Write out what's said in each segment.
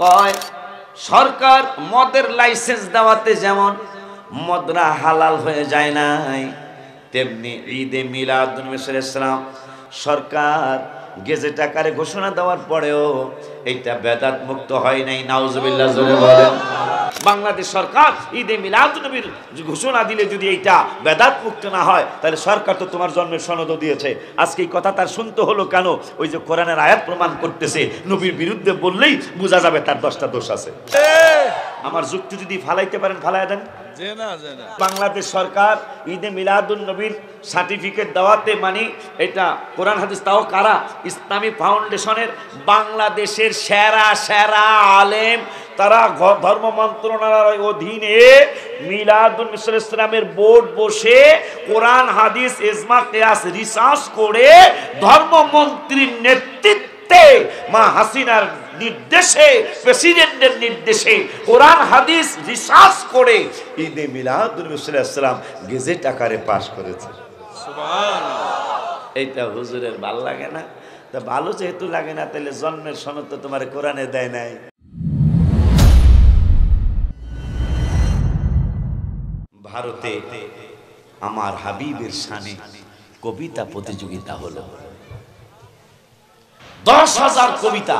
কয় সরকার মদের লাইসেন্স দেওয়াতে যেমন মদরা হালাল হয়ে যায় নাই, তেমনি ঈদে মিলাদুন নবী সাল্লাল্লাহু আলাইহি ওয়াসাল্লাম সরকার গেজেট আকারে ঘোষণা দেওয়ার পরেও এটা বেদাত মুক্ত হয় নাই। নাউজুবিল্লাহ জোরে বলেন। বাংলাদেশ সরকার ঈদে মিলাদুন নবীর ঘোষণা দিলে যদি এইটা বেদাত মুক্ত না হয়, তাহলে সরকার তো তোমার জন্মের সনদও দিয়েছে। আজকে এই কথা তার শুনতে হলো কেন? ওই যে কোরআনের আয়াত প্রমাণ করতেছে, নবীর বিরুদ্ধে বললেই বোঝা যাবে তার 10টা দোষ আছে। আমার যুক্তি যদি ফালাইতে পারেন ফালাই দেন। বাংলাদেশ সরকার ঈদে মিলাদুন নবীর সার্টিফিকেট দেওয়াতে মানে এটা কোরআন হাদিস, তাও কারা? ইসলামী ফাউন্ডেশনের বাংলাদেশের সেরা সেরা আলেম, তারা ধর্ম মন্ত্রণালয়ের অধীনে মিলাদুন নবী সাল্লাল্লাহু আলাইহি ওয়াসাল্লামের বোর্ড বসে কোরআন হাদিস ইজমা কিয়াস রিসার্চ করে ধর্মমন্ত্রীর নেতৃত্বে মা হাসিনার নির্দেশে, প্রেসিডেন্টের নির্দেশে কোরআন হাদিস রিসার্চ করে ঈদে মিলাদুন নবী সাল্লাল্লাহু আলাইহি ওয়াসাল্লাম গেজেট আকারে পাস করেছে। সুবহানাল্লাহ। এইটা হুজুরের ভালো লাগে না? তা ভালো যেহেতু লাগে না, তাহলে জন্মের সনদ তো তোমার কোরআনে দেয় নাই। ভারতে আমার হাবিবের শানে কবিতা প্রতিযোগিতা হলো। 10,000 কবিতা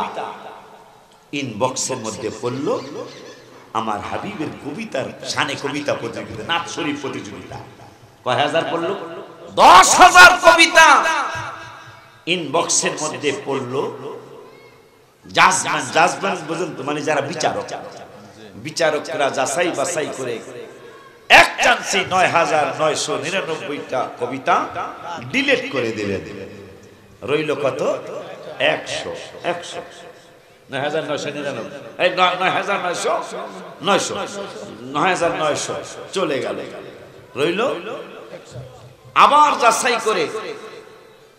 ইনবক্সের মধ্যে পড়লো। আমার হাবিবের কবিতার শানে কবিতা প্রতিযোগিতা, নাত শরীফ প্রতিযোগিতা। কয় হাজার পড়লো? 10,000 কবিতা ইনবক্সের মধ্যে পড়লো। জাজমেন্ট বুঝুন তো, মানে যারা বিচারকরা যাচাই বাছাই করে এক চান্সে 9,999টা কবিতা ডিলিট করে দিলেন। রইল কত? 9,999 চলে গেল। রইল আবার যাচাই করে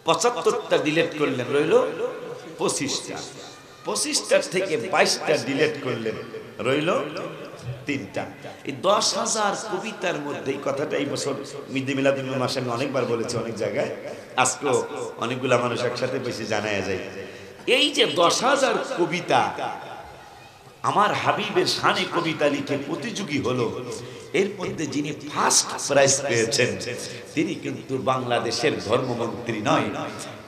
75টা ডিলিট করলেন, রইল 25টা। 25টার থেকে 22টা ডিলিট করলেন, রইল 3টা। এই 10,000 কবিতার মধ্যে এই কথাটা এই বছর ঈদে মিলাদুন নবীর মাসে আমি অনেকবার বলেছি অনেক জায়গায়, আজকেও অনেকগুলা মানুষ একসাথে বেশি জানায় যায়। এই যে 10,000 কবিতা আমার হাবিবের শানে কবিতা লিখে প্রতিযোগী হলো, এর মধ্যে যিনি ফার্স্ট প্রাইজ পেয়েছেন তিনি কিন্তু বাংলাদেশের ধর্মমন্ত্রী নয়,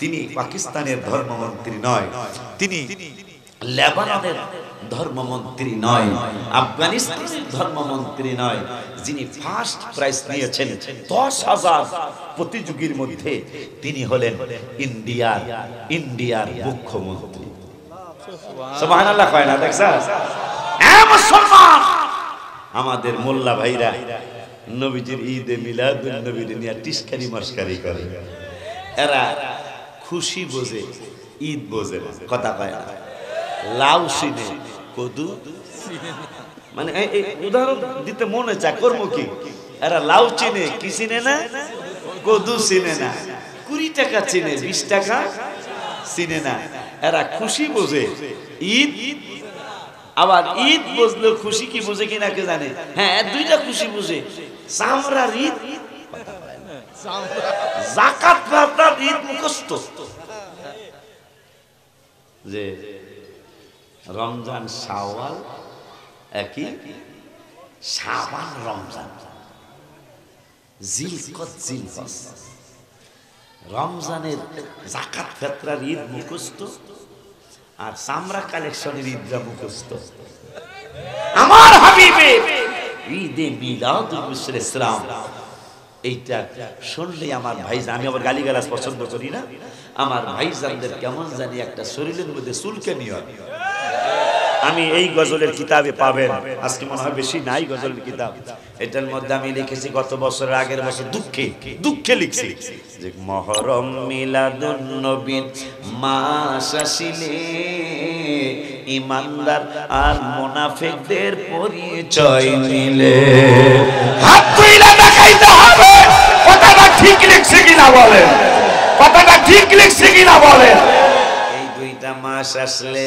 তিনি পাকিস্তানের ধর্মমন্ত্রী নয়, তিনি লেবাননের ধর্মমন্ত্রী নয়, আফগানিস্তানের ধর্মমন্ত্রী নয়। যিনি ফার্স্ট প্রাইজ নিয়েছেন 10,000 প্রতিযোগীর মধ্যে, তিনি হলেন ইন্ডিয়ার মুখ্যমন্ত্রী। সুবহানাল্লাহ কয় না? দেখছাস মুসলমান আমাদের মোল্লা ভাইরা নবীজির ঈদে মিলাদুন নবীর নিয়ে টিস্কারি মস্কারি করে। এরা খুশি বোঝে, ঈদ বোঝে না, কথা কয় না। লাউ চিনে, কদু মানে উদাহরণ দিতে মনে চায়, কর্ম কি? এরা লাউ চিনে, কি চিনে না? কদু চিনে না। 20 টাকা চিনে, 20 টাকা চিনে না। এরা খুশি বোঝে, ঈদ। আবার ঈদ বুঝলো, খুশি কি বুঝে কিনা কে জানে? হ্যাঁ, দুইটা খুশি বুঝে। চামড়ার ঈদ, যাকাত ফাতরার ঈদ মুখস্থ। যে রমজান শাওয়াল একই, শাবান রমজান, জিলকত জিলহজ। রমজানের যাকাত ফিতরার ঈদ মুখস্থ, আর চামড়া কালেকশনের ঈদটা মুখস্থ। আমার হাবিবের ঈদে মিলাদুন নবী সাল্লাল্লাহু আলাইহি ওয়াসাল্লাম এইটা শুনলে আমার ভাইজান, আমি আবার গালিগালাজ পছন্দ করি না, আমার ভাইজানদের কেমন জানি একটা শরীরের মধ্যে চুলকানি হয়। আমি এই গজলের কিতাবে পাবেন, আজকে মনে হয় বেশি নাই গজলের কিতাব, এটার মধ্যে আমি লিখেছি গত বছরের আগের বছর দুঃখে লিখছি যে মহরম মিলাদুন নবীর মাস আসিলে ইমানদার আর মুনাফিকদের পরিচয় মিলে। হাত তুলে দেখাইতে হবে কথাটা ঠিক লিখছে কিনা বলেন, কথাটা ঠিক লিখছে কিনা বলেন। এই দুইটা মাস আসলে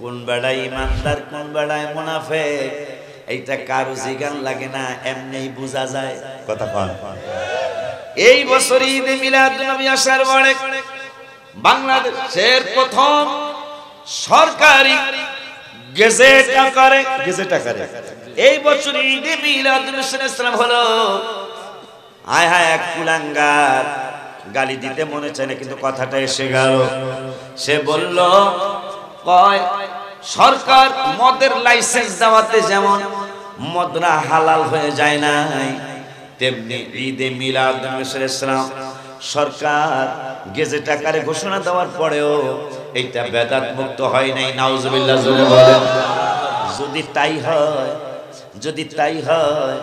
কোন বেড়াই ইমানদার, কোন বেড়াই মুনাফিক, এইটা কারো জিগান লাগে না, এমনি বোঝা যায়। কথা কন। এই বছর ঈদে মিলাদুন নবী আসার পরে বাংলাদেশের প্রথম সরকারি গেজেট আকারে এই বছর ঈদে মিলাদুন নবী সাল্লাল্লাহু হলো। আয় হায় এক কুলাঙ্গার, গালি দিতে মনে চায় না কিন্তু কথাটা এসে গেল। সে বলল কয় সরকার মদের লাইসেন্স দেওয়াতে যেমন মদরা হালাল হয়ে যায় নাই, তেমনি ঈদে মিলাদুন নবী সাল্লাল্লাহু সরকার গেজেট আকারে ঘোষণা দেওয়ার পরেও এটা বেদাত মুক্ত হয় নাই। নাউজুবিল্লাহ জোরে বলেন। যদি তাই হয়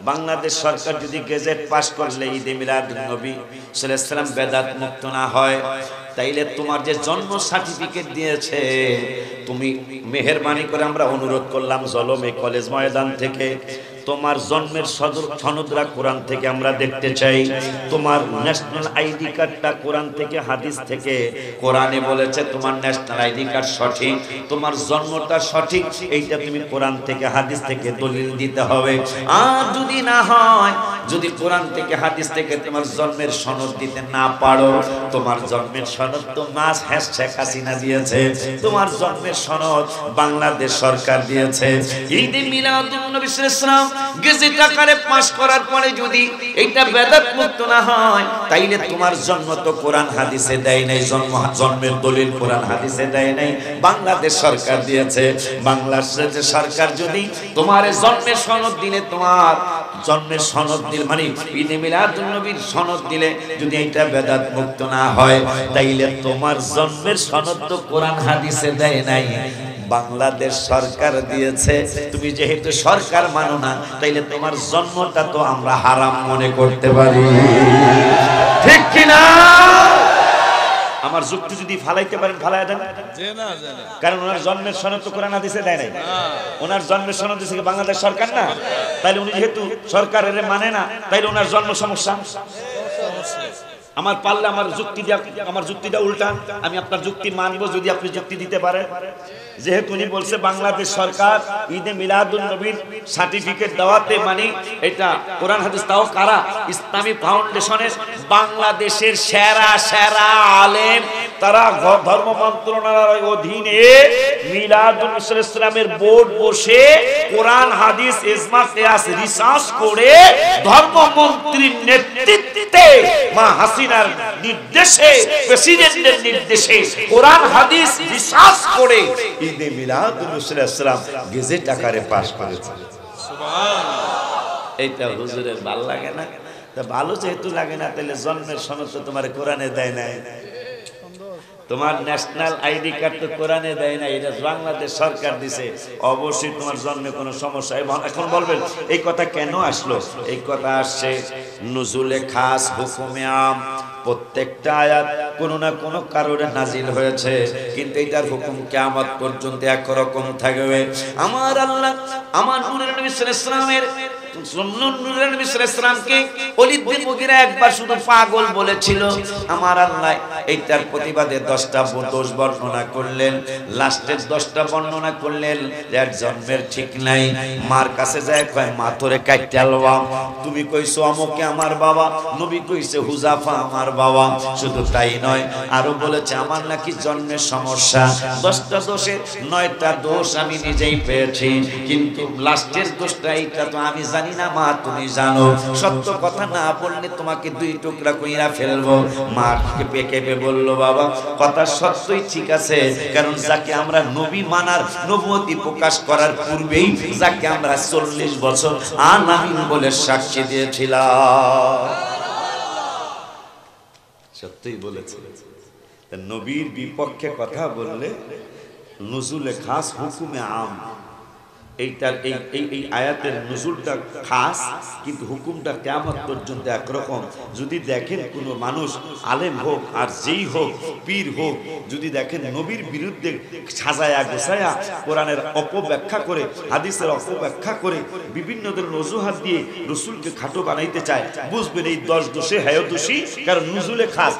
বাংলাদেশ সরকার যদি গেজেট পাস করলে ঈদে মিলাদুন নবী সাল্লাল্লাহু আলাইহি ওয়াসাল্লাম বেদাত মুক্ত না হয়, তাইলে তোমার যে জন্ম সার্টিফিকেট দিয়েছে, তুমি মেহেরবানি করে আমরা অনুরোধ করলাম জলমে কলেজ ময়দান থেকে তোমার জন্মের সনদরা কোরআন থেকে আমরা দেখতে চাই। তোমার ন্যাশনাল আইডি কার্ডটা কোরআন থেকে হাদিস থেকে, কোরআনে বলেছে তোমার ন্যাশনাল আইডি কার্ড সঠিক, তোমার জন্মটা সঠিক, এইটা তুমি কোরআন থেকে হাদিস থেকে দলিল দিতে হবে। আর যদি না হয়, যদি কোরআন থেকে হাদিস থেকে তোমার জন্মের সনদ দিতে না পারো, তোমার জন্মের সনদ তো মাস শেখ হাসিনা দিয়েছে, তোমার জন্মের সনদ বাংলাদেশ সরকার দিয়েছে। ঈদে মিলাদুন নবী সাল্লাল্লাহু আলাইহি ওয়াসাল্লাম গেজেট আকারে পাস করার পরে যদি এটা বেদাত মুক্ত না হয়, তাইলে তোমার জন্ম তো কোরআন হাদিসে দেয় নাই, জন্মের দলিল কোরআন হাদিসে দেয় নাই, বাংলাদেশ সরকার দিয়েছে। বাংলাদেশ সরকার যদি তোমার জন্মের সনদ দিলে, তোমার জন্মের সনদ দিলে মানে ঈদে মিলাদুন নবীর সনদ দিলে যদি এটা বেদাত মুক্ত না হয়, তাইলে তোমার জন্মের সনদ তো কোরআন হাদিসে দেয় নাই, বাংলাদেশ সরকার দিয়েছে। তুমি যেহেতু সরকার মানো না, তাইলে তোমার জন্মটা তো আমরা হারাম মনে করতে পারি, ঠিক কিনা? আমার যুক্তি যদি ফালাইতে পারেন ফালাই দেন, কারণ ওনার জন্মের সনদ তো কোরআন হাদিসে দেয় নাই, ওনার জন্মের সনদ দিয়েছে বাংলাদেশ সরকার না, তাইলে উনি যেহেতু সরকারের মানে না, তাইলে ওনার জন্ম সমস্যা। আমার পারলে আমার যুক্তিটা উল্টান, আমি আপনার যুক্তি মানবো যদি আপনি যুক্তি দিতে পারেন। যেহেতু উনি বলছে বাংলাদেশ সরকার ঈদে মিলাদুন নবীর সার্টিফিকেট দেওয়াতে মানে এটা কোরআন হাদিস, তাও কারা? ইসলামী ফাউন্ডেশনের বাংলাদেশের সেরা আলেম, তারা ধর্ম মন্ত্রণালয়ের অধীনে মিলাদুন নবী সাল্লাল্লাহু আলাইহি ওয়াসাল্লামের বোর্ড বসে কোরআন হাদিস ইজমা কিয়াস রিসার্চ করে ধর্মমন্ত্রীর নেতৃত্বে মা হাসিনার নির্দেশে, প্রেসিডেন্টের নির্দেশে কোরআন হাদিস রিসার্চ করে ঈদে মিলাদুন নবী সাল্লাল্লাহু আলাইহি ওয়াসাল্লাম গেজেট আকারে পাস করেছে। সুবহানাল্লাহ। এইটা হুজুরের ভালো লাগে না? তা ভালো যেহেতু লাগে না, তাহলে জন্মের সনদ তো তোমার কোরআনে দেয় নাই, তোমার ন্যাশনাল আইডি কার্ড তো কোরআনে দেয় না, এটা বাংলাদেশ সরকার দিছে, অবশ্যই তোমার জন্মে কোনো সমস্যা। এখন বলবেন এই কথা কেন আসলো? এই কথা আসছে নুজুলে খাস হুকুমে আম, প্রত্যেকটা আয়াত কোনো না কোনো কারণে নাজিল হয়েছে, কিন্তু এটার হুকুম কিয়ামত পর্যন্ত একরকম থাকবে। আমার আল্লাহ আমার নূরের নবী সাল্লাল্লাহু আলাইহি ওয়াসাল্লামের নূরের নবী সাল্লাল্লাহু আলাইহি ওয়াসাল্লামকে ওলীদ বিন মুগীরা একবার শুধু পাগল বলেছিল। আমার আল্লাহ এইটার প্রতিবাদে 10টা দোষ বর্ণনা করলেন, লাস্টের 10টা বর্ণনা করলেন। এর জন্মের ঠিক নাই, মার কাছে যায় কয় মা তোরে কাইটা লওয়াম, তুমি কইছো আমকে আমার বাবা, নবী কইছে হুজাফা আমার বাবা। শুধু তাই নয়, আরো বলেছে আমার নাকি জন্মের সমস্যা। 10টা দোষে 9টা দোষ আমি নিজেই পেয়েছি, কিন্তু লাস্টের দোষটা এইটা তো আমি জানি না মা, তুমি জানো। সত্য কথা না বললে তোমাকে 2 টুকরা কইরা ফেলবো। মা কেঁপে বলল বাবা কথা সত্যই ঠিক আছে, কারণ যাকে আমরা নবী মানার নবুয়তি প্রকাশ করার পূর্বেই যাকে আমরা 40 বছর আমিন বলে সাক্ষী দিয়েছিলাম, সত্যই বলেছে। নবীর বিপক্ষে কথা বললে নুজুলে খাস হুকুমে আম, এইটার এই আয়াতের নুজুলটা খাস, কিন্তু হুকুমটা কিয়ামত পর্যন্ত একরকম। যদি দেখেন কোনো মানুষ আলেম হোক আর যেই হোক, পীর হোক, যদি দেখেন নবীর বিরুদ্ধে সাজায়া গোছায়া কোরআনের অপব্যাখ্যা করে, হাদিসের অপব্যাখ্যা করে, বিভিন্ন ধরনের অজুহাত দিয়ে রসুলকে খাটো বানাইতে চায়, বুঝবেন এই 10 দোষে হ্যায় দোষী, কারণ নুজুলে খাস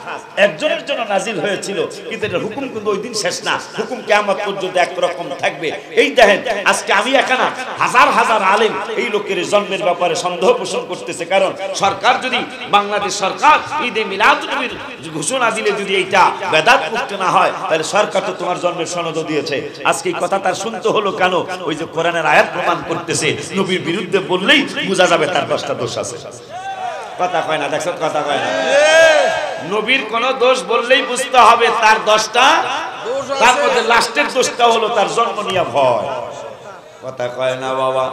একজনের জন্য নাজিল হয়েছিল, কিন্তু এটার হুকুম কিন্তু ওই দিন শেষ না, হুকুম কিয়ামত পর্যন্ত একরকম থাকবে। এই দেখেন আজকে আমি একা, হাজার হাজার আলেম এই লোকের জন্মের ব্যাপারে সন্দেহ পোষণ করতেছে। কারণ সরকার যদি, বাংলাদেশ সরকার ঈদে মিলাদুন্নবীর ঘোষণা দিলে যদি এইটা বেদাত মুক্ত না হয়, তাহলে সরকার তো তোমার জন্মের সনদ দিয়েছে। আজকে এই কথা তার শুনতে হলো কেন? ওই যে কোরআনের আয়াত প্রমাণ করতেছে, নবীর বিরুদ্ধে বললেই বোঝা যাবে তার 10টা দোষ আছে। কথা কয় না, দেখছো? কথা কয় না। নবীর কোন দোষ বললেই বুঝতে হবে তার 10টা, তার মধ্যে লাস্টের দোষটা হলো তার জন্ম নিয়ে ভয়। কথা কয় না বাবা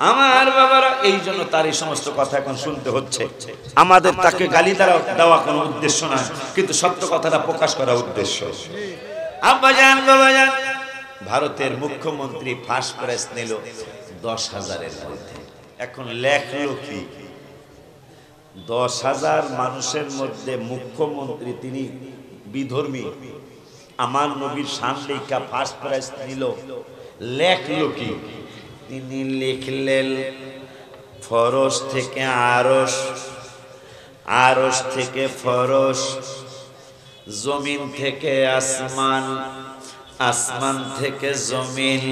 আমার, বাবারা। এই জন্য তার এই সমস্ত কথা এখন শুনতে হচ্ছে। আমাদের তাকে গালি দেওয়া কোনো উদ্দেশ্য না, কিন্তু সত্য কথাটা প্রকাশ করা উদ্দেশ্য। আব্বাজান, বাবাজান, ভারতের মুখ্যমন্ত্রী ফার্স্ট প্রাইজ নিল 10,000-এর মধ্যে। এখন লেখলো কি? 10,000 মানুষের মধ্যে মুখ্যমন্ত্রী, তিনি বিধর্মী, আমার নবীর শান লেখা ফার্স্ট প্রাইজ নিল। লেখলো কি? তিনি লিখলেন ফরশ থেকে আরশ, আরশ থেকে ফরশ, জমিন থেকে আসমান, আসমান থেকে জমিন,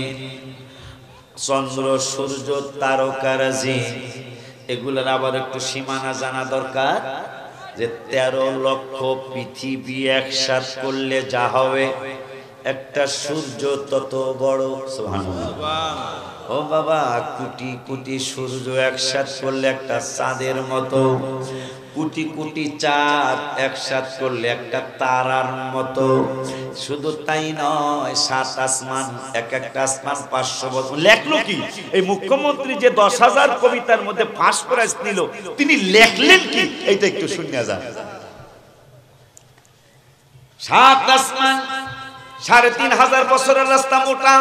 চন্দ্র সূর্য তারকারাজি। এগুলোর আবার একটু সীমানা জানা দরকার, যে 13 লক্ষ পৃথিবী একসাথ করলে যা হবে, একটা সূর্য তত বড়। সুবহানাল্লাহ। ও বাবা, কোটি কোটি সূর্য একসাথ করলে একটা চাঁদের মতো, কোটি কোটি চাঁদ একসাথ করলে একটা তারার মতো। শুধু তাই নয়, 7 আসমান, এক একটা আসমান 500 বছর। লেখলো কি? এই মুখ্যমন্ত্রী যে 10,000 কবিতার মধ্যে ফার্স্ট প্রাইজ নিল, তিনি লেখলেন কি? এইটা একটু শুনিয়া যান। 7 আসমান, 3,500 বছরের রাস্তা মোটা,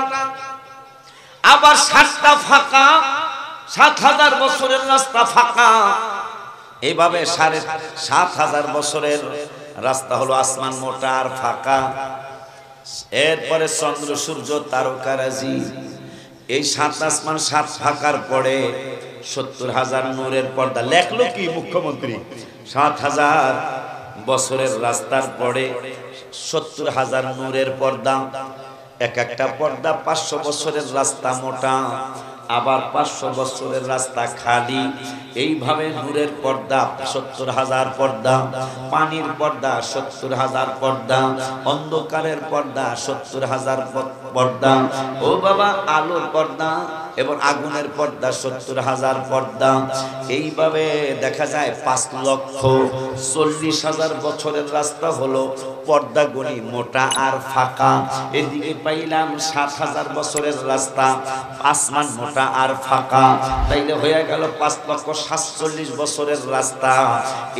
আবার 7টা ফাঁকা, 7,000 বছরের রাস্তা ফাঁকা। এইভাবে 7,500 বছরের রাস্তা হলো আসমান মোটা আর ফাঁকা। এরপরে চন্দ্র সূর্য তারকারাজি। এই 7 আসমান 7 ফাঁকার পরে 70,000 নূরের পর্দা। লেখলো কি মুখ্যমন্ত্রী? 7,000 বছরের রাস্তার পরে 70,000 নূরের পর্দা। এক একটা পর্দা 500 বছরের রাস্তা মোটা, আবার 500 বছরের রাস্তা খালি। এইভাবে নূরের পর্দা 70,000 পর্দা, পানির পর্দা 70,000 পর্দা, অন্ধকারের পর্দা 70,000 পর্দা। ও বাবা, আলোর পর্দা এবং আগুনের পর্দা 70,000 পর্দা। এইভাবে দেখা যায় 5,40,000 বছরের রাস্তা হলো পর্দা গনি মোটা আর ফাঁকা। এদিকে পাইলাম 7,000 বছরের রাস্তা, আসমান মোটা আর ফাঁকা। তাইলে হয়ে গেল 5,47,000 বছরের রাস্তা।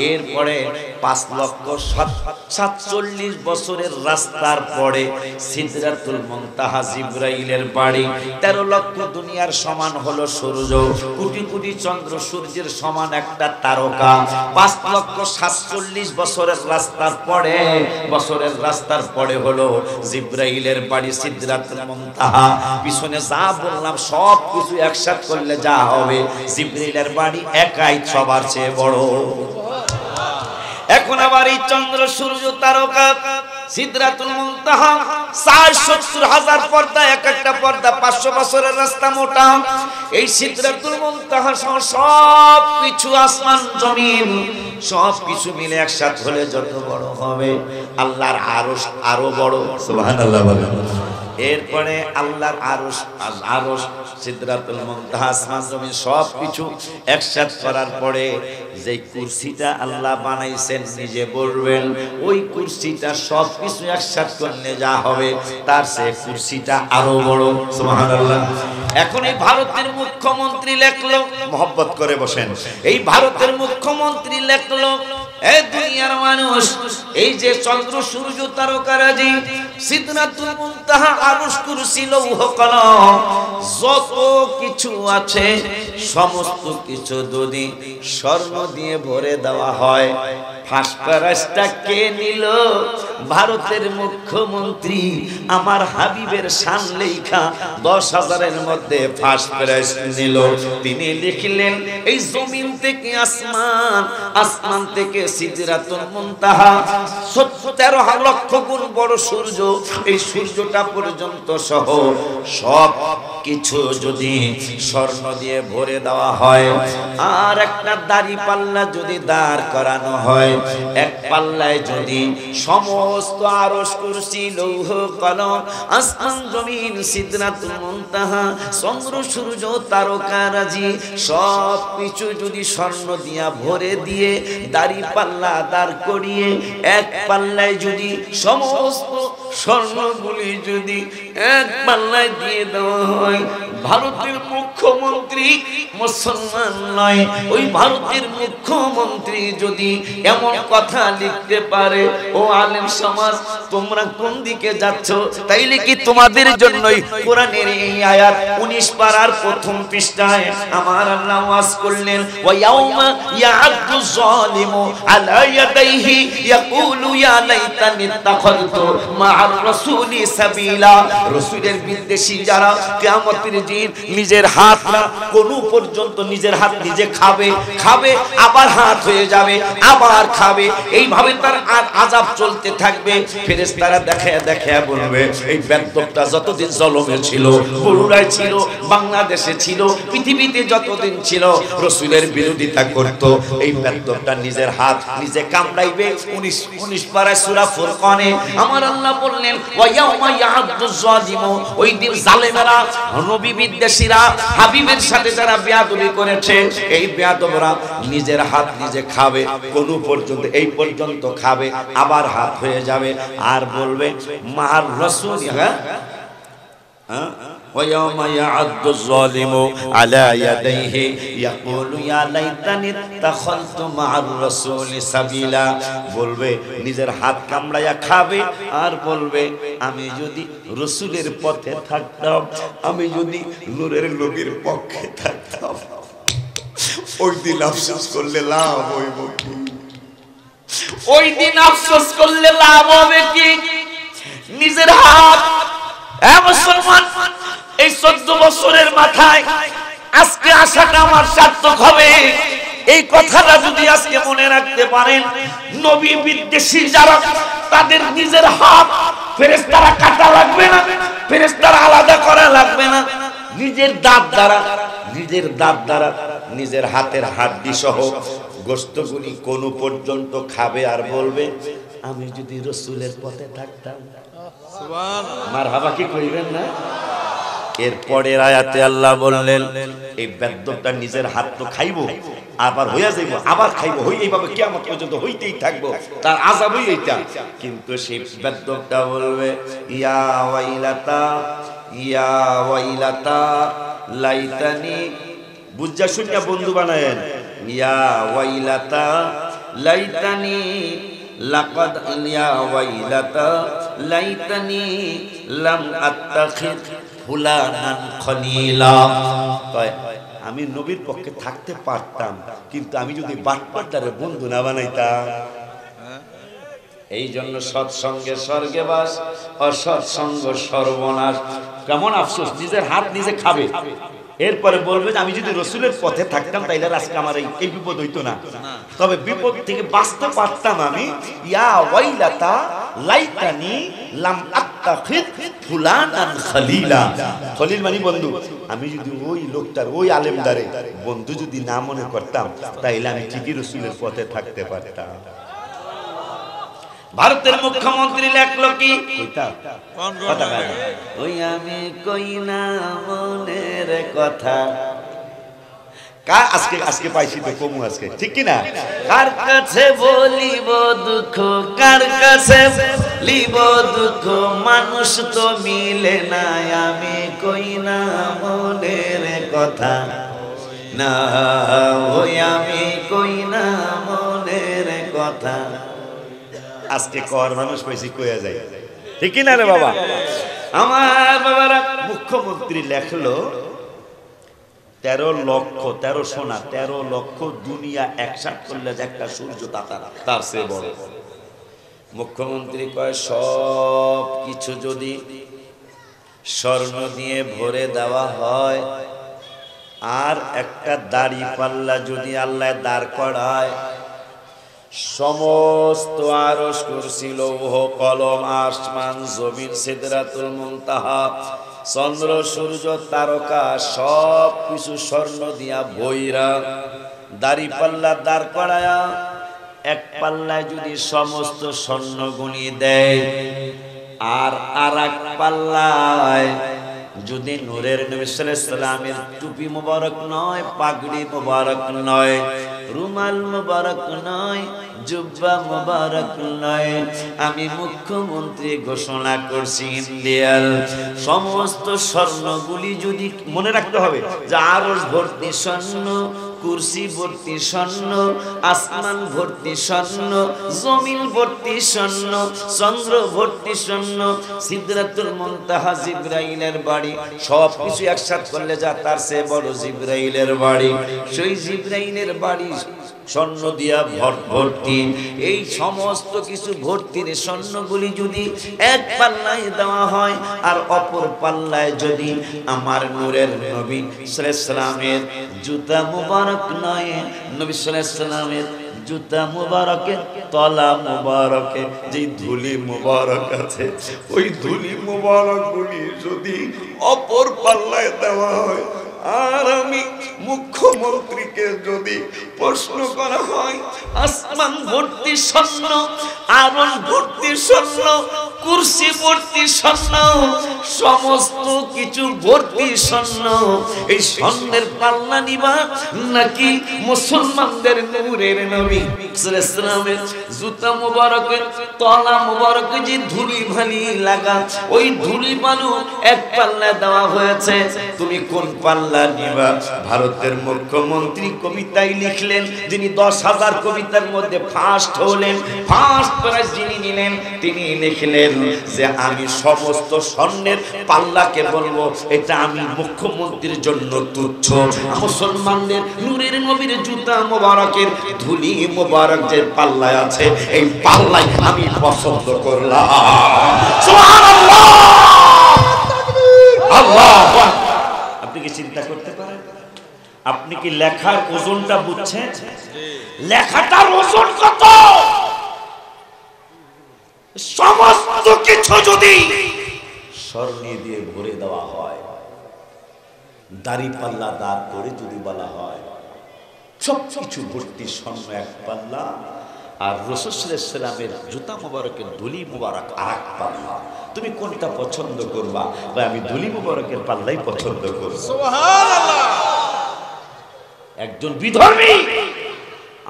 এরপরে 5,47,000 বছরের রাস্তার পরে সিদরাতুল মুনতাহা জিবরাইলের বাড়ি। 13 লক্ষ দুনিয়ার সমান হলো সূর্য, কোটি কোটি চন্দ্র সূর্যের সমান একটা তারকা। 5,47,000 বছরের রাস্তার পরে হলো জিবরাইলের বাড়ি সিদরাতুল মুনতাহা। পিছনে যা বললাম সব কিছু একসাথে করলে যা হবে, জিবরাইলের বাড়ি একাই সবার চেয়ে বড়। এখন আবার এই চন্দ্র সূর্য তারকা সিদরাতুল মুনতাহা 70,000 পর্দা, এক একটা পর্দা 500 বছরের রাস্তা মোটা। এই সিদরাতুল মুনতাহা সব কিছু, আসমান জমিন সব কিছু মিলে একসাথে হলে যত বড় হবে, আল্লাহর আরশ আরো বড়। সুবহানাল্লাহ বলেন। এরপরে আল্লাহর আরশ সিদরাতুল মুনতাহা আসমান জমিন সব কিছু একসাথে করার পরে যে কুরসিটা আল্লাহ বানাইছেন নিজে বলবেন, ওই কুরসিটা সব কিছু একসাথে করলে যা হবে, তার সে কুরসিটা আরো বড়। সুবহানাল্লাহ। এখন এই ভারতের মুখ্যমন্ত্রী লেখলো, মহব্বত করে বসেন, এই ভারতের মুখ্যমন্ত্রী লেখলো, এই দুনিয়ার মানুষ, এই যে চন্দ্র সূর্য তারকারাজি সিদরাতুল মুনতাহা আরশ কুরসি লৌহ কলম যত কিছু আছে সমস্ত কিছু যদি স্বর্ণ দিয়ে ভরে দেওয়া হয়, ফার্স্ট প্রাইজটা কে নিল? ভারতের মুখ্যমন্ত্রী আমার হাবিবের শান লেখা 10,000-এর মধ্যে ফার্স্ট প্রাইজ নিল। তিনি লিখলেন এই জমিন থেকে আসমান, আসমান থেকে সিদরাতুল মুনতাহা 13 লক্ষ গুণ বড় সূর্য, এই সূর্যটা পর্যন্ত সহ সব কিছু যদি স্বর্ণ দিয়ে ভরে দেওয়া হয়, আর একটা দাড়ি পাল্লা যদি দাঁড় করানো হয়, এক পাল্লায় যদি সমস্ত আরশ কুরসি লৌহ কলম আসমান জমিন সিদরাতুল মুনতাহা চন্দ্র সূর্য তারকারাজি সব কিছু যদি স্বর্ণ দিয়া ভরে দিয়ে দাড়ি পাল্লা দাঁড় করিয়ে এক পাল্লায় যদি সমস্ত স্বর্ণগুলি যদি এক পাল্লায় দিয়ে দেওয়া হয়, ভারতের মুখ্যমন্ত্রী মুসলমান নয়, ওই ভারতের মুখ্যমন্ত্রী যদি এমন কথা লিখতে পারে, ও আলেম সমাজ তোমরা কোন দিকে যাচ্ছ? তাইলে কি তোমাদের জন্যই কোরআনের এই আয়াত 19 পারার প্রথম পৃষ্ঠায় আমার আল্লাহ ওয়াজ করলেন, ওয়া ইয়াউমা ইয়া'আদু যালিমু আলা ইয়াদাইহি ইয়াকুলু ইয়া লাইতানি ইত্তাখাযতু মা'আর রাসূলি সাবিলা। রাসূলের বিদ্বেষী যারা কিয়ামতের দিন নিজের হাত না কোন পর্যন্ত নিজের হাত নিজে খাবে, খাবে আবার হাত হয়ে যাবে, আবার খাবে, এইভাবে তার আযাব চলতে থাকবে। ফেরেশতারা দেখে দেখে বলবে, এই বেদ্যপটা যতদিন জলমে ছিল, বগুড়ায় ছিল, বাংলাদেশে ছিল, পৃথিবীতে যতদিন ছিল, রাসূলের বিরোধিতা করত, এই বেদ্যপটা নিজের হাত নিজে কামড়াইবে। 19 পারায় সূরা ফুরকানে আমার আল্লাহ বললেন, ওয়া ইয়াউমা ইয়া'আদু যালিমু, ওই দিন জালেমেরা, নবী বিদ্বেষীরা, হাবিবের সাথে যারা বেয়াদবি করেছে, এই বেয়াদবরা নিজের হাত নিজে খাবে, কোন পর্যন্ত এই পর্যন্ত খাবে, আবার হাত হয়ে যাবে, আর বলবে মা'আর রাসূল। ويوم يعض الظالم على يديه يقول يا ليتني اتخذت مع الرسول سبيلا। বলবে নিজের হাত কামড়ায়া খাবে, আর বলবে আমি যদি রাসূলের পথে থাকতাম, আমি যদি নূরের নবীর পক্ষে থাকতাম। ওই দিন আফসোস করলে লাভ হইব কি? ওই দিন আফসোস করলে লাভ হবে কি? নিজের হাত মুসলমান এই 14 বছরের মাথায় আজকে আশাটা আমার সার্থক হবে। এই কথাটা যদি আজকে মনে রাখতে পারেন, নবী বিদ্বেষী যারা, তাদের নিজের হাত ফেরেশতারা কাটা লাগবে না, ফেরেশতারা আলাদা করা লাগবে না, নিজের দাঁত দ্বারা নিজের হাতের হাড্ডি সহ গোশতগুলি কোন পর্যন্ত খাবে, আর বলবে আমি যদি রাসূলের পথে থাকতাম। সুবহানাল্লাহ, মারহাবা কি কইবেন না? এরপরের আয়াতে আল্লাহ বললেন, এই বেদ্যপটা নিজের হাত তো খাইবো, আবার হইয়া যাইবো, আবার খাইবো, হই এইভাবে কিয়ামত পর্যন্ত হইতেই থাকবো, তার আযাবই এইটা। কিন্তু সেই বেদ্যপটা বলবে ইয়া ওয়াইলাতা লাইতানি, বুঝা শুনিয়া বন্ধু বানায়েন, ইয়া ওয়াইলাতা লাইতানি লাকাদ ইয়া ওয়াইলাতা লাইতানি লাম আত্তাখিদ ফুলানান খলিলা। আমি নবীর পক্ষে থাকতে পারতাম, কিন্তু আমি যদি বাটপারটারে বন্ধু না বানাইতাম। এই জন্য সৎসঙ্গে স্বর্গে বাস, অসৎসঙ্গ সর্বনাশ। কেমন আফসোস, নিজের হাত নিজে খাবে, এরপরে বলবে যে আমি যদি রাসূলের পথে থাকতাম তাইলে আজকে আমার এই বিপদ হইতো না। তবে বিপদ থেকে বাঁচতে পারতাম আমি। ইয়া ওয়াইলাতা লাইতানি লাম আত্তাখিদ ফুলানান খলিলা। খলিল মানে বন্ধু। আমি যদি ওই লোকটার, ওই আলেমদারে বন্ধু যদি না মনে করতাম, তাইলে আমি ঠিকই রাসূলের পথে থাকতে পারতাম। ভারতের মুখ্যমন্ত্রী লেখলো কি, ওই আমি কই না মনের কথা। আজকে পাইছি তো কমু আজকে, ঠিক কি না? কার কাছে বলিব দুঃখ, কার কাছে বলিব দুঃখ, মানুষ তো মিলে না, আমি কই না মনের কথা না, ওই আমি কই না মনের কথা। আজকে কর মানুষ পাইছি কইয়া যায়, ঠিক কি না রে বাবা? আমার বাবারা, মুখ্যমন্ত্রী লেখলো 13 লক্ষ 13 সোনা 13 লক্ষ দুনিয়া একসাথ করলে যে একটা সূর্য তার চেয়ে বড়। মুখ্যমন্ত্রী কয় সব কিছু যদি স্বর্ণ দিয়ে ভরে দেওয়া হয়, আর একটা দাড়ি পাল্লা যদি আল্লাহ দাঁড় করায়, সমস্ত আরশ কুরসি লৌহ কলম আসমান জমিন সিদরাতুল মুনতাহা চন্দ্র সূর্য তারকা সব কিছু স্বর্ণ দিয়া বইরা দাড়ি পাল্লা দাঁড় করায়া এক পাল্লায় যদি সমস্ত স্বর্ণ গুনি দেয় আর আরেক পাল্লায় যদি নূরের নবী সাল্লাল্লাহু আলাইহি সাল্লামের টুপি মোবারক নয়, পাগড়ি মোবারক নয়, রুমাল মোবারক নয়, জুব্বা মোবারক নয়, আমি মুখ্যমন্ত্রী ঘোষণা করছি ইন্ডিয়ার সমস্ত স্বর্ণগুলি যদি মনে রাখতে হবে যে আরশ ভর্তি স্বর্ণ, কুরসি ভর্তি স্বর্ণ, আসমান ভর্তি স্বর্ণ, জমিন ভর্তি স্বর্ণ, চন্দ্র ভর্তি স্বর্ণ, সিদরাতুল মুনতাহা জিবরাইলের বাড়ি, সব কিছু একসাথে করলে যা তার চেয়ে বড় জিবরাইলের বাড়ি, সেই জিবরাইলের বাড়ি স্বর্ণ দিয়া ভর্তি। এই সমস্ত কিছু ভর্তির স্বর্ণগুলি যদি এক পাল্লায় দেওয়া হয় আর অপর পাল্লায় যদি আমার নূরের নবী সাল্লাল্লাহু আলাইহি সাল্লামের জুতা মুবারক নয়, নবী সাল্লাল্লাহু আলাইহি সাল্লামের জুতা মুবারকের তলা মুবারকে যে ধুলি মুবারক আছে, ওই ধুলি মুবারকগুলি যদি অপর পাল্লায় দেওয়া হয় আর আমি মুখ্যমন্ত্রীকে যদি প্রশ্ন করা হয় আসমান ভর্তি স্বর্ণ, আরশ ভর্তি স্বর্ণ, কুরসি ভর্তি স্বর্ণ, সমস্ত কিছু ভর্তি স্বর্ণ, এই স্বর্ণের পাল্লা নিবা নাকি মুসলমানদের নূরের নবী সাল্লাল্লাহু আলাইহি সাল্লামের জুতা মুবারকের তলা মুবারকে যে ধুলি ভালি লাগা, ওই ধুলি বালু এক পাল্লা দেওয়া হয়েছে, তুমি কোন পাল্লা নিবা? ভারতের মুখ্যমন্ত্রী কবিতায় লিখলেন, যিনি 10,000 কবিতার মধ্যে ফার্স্ট হলেন, ফার্স্ট প্রাইজ যিনি নিলেন, তিনি লিখলেন যে আমি সমস্ত স্বর্ণের পাল্লাকে বলবো এটা আমি মুখ্যমন্ত্রীর জন্য তুচ্ছ। মুসলমানদের নূরের নবীর জুতা মোবারকের ধুলি মোবারক যে পাল্লায় আছে, এই পাল্লাই আমি পছন্দ করলাম। সুবহানাল্লাহ, আল্লাহু আকবার। আপনি কি চিন্তা করতে পারেন? আপনি কি লেখার ওজনটা বুঝছেন? লেখাটার ওজন কত? সমস্ত কিছু যদি স্বর্ণ দিয়ে ভরে দেওয়া হয়, দাড়ি পাল্লা দাঁড় করে যদি বলা হয় সবকিছু ভর্তি স্বর্ণ এক পাল্লা, আর রাসূল সাল্লাল্লাহু আলাইহি সাল্লামের জুতা মুবারকের ধুলি মুবারক আরেক পাল্লা, তুমি কোনটা পছন্দ করবা? ভাই আমি ধুলি মুবারকের পাল্লাই পছন্দ করব। সুবহানাল্লাহ। একজন বিধর্মী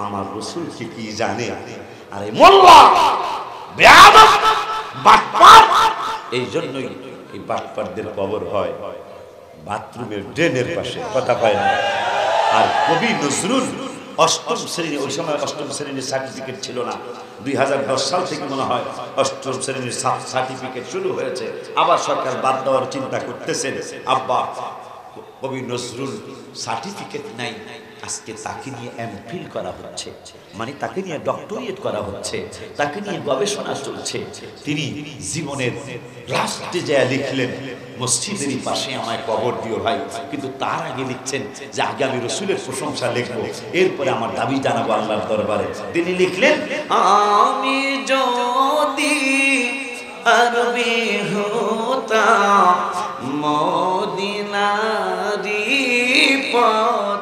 আমার রাসূল কি জানে? আরে মোল্লা বেয়াদব বাটপার, এই জন্যই এই বাটপারদের কবর হয় বাথরুমের ড্রেনের পাশে, কথা কয় না। আর কবি নজরুল অষ্টম শ্রেণী, ওই সময় অষ্টম শ্রেণীর সার্টিফিকেট ছিল না, 2010 সাল থেকে মনে হয় অষ্টম শ্রেণীর সার্টিফিকেট শুরু হয়েছে, আবার সরকার বাদ দেওয়ার চিন্তা করতেছেন। আব্বা কবি নজরুল সার্টিফিকেট নাই, আজকে তাকে নিয়ে এমফিল করা হচ্ছে, মানে তাকে নিয়ে ডক্টরেট করা হচ্ছে, তাকে নিয়ে গবেষণা চলছে। তিনি জীবনের লাস্টে যা লিখলেন মসজিদের পাশে আমায় কবর দিও ভাই, কিন্তু তার আগে লিখছেন যে আগে আমি রাসূলের প্রশংসা লিখবো, এরপরে আমার দাবি জানাবো আল্লাহর দরবারে। তিনি লিখলেন আমি যদি আরবি হতাম মদিনারি পথ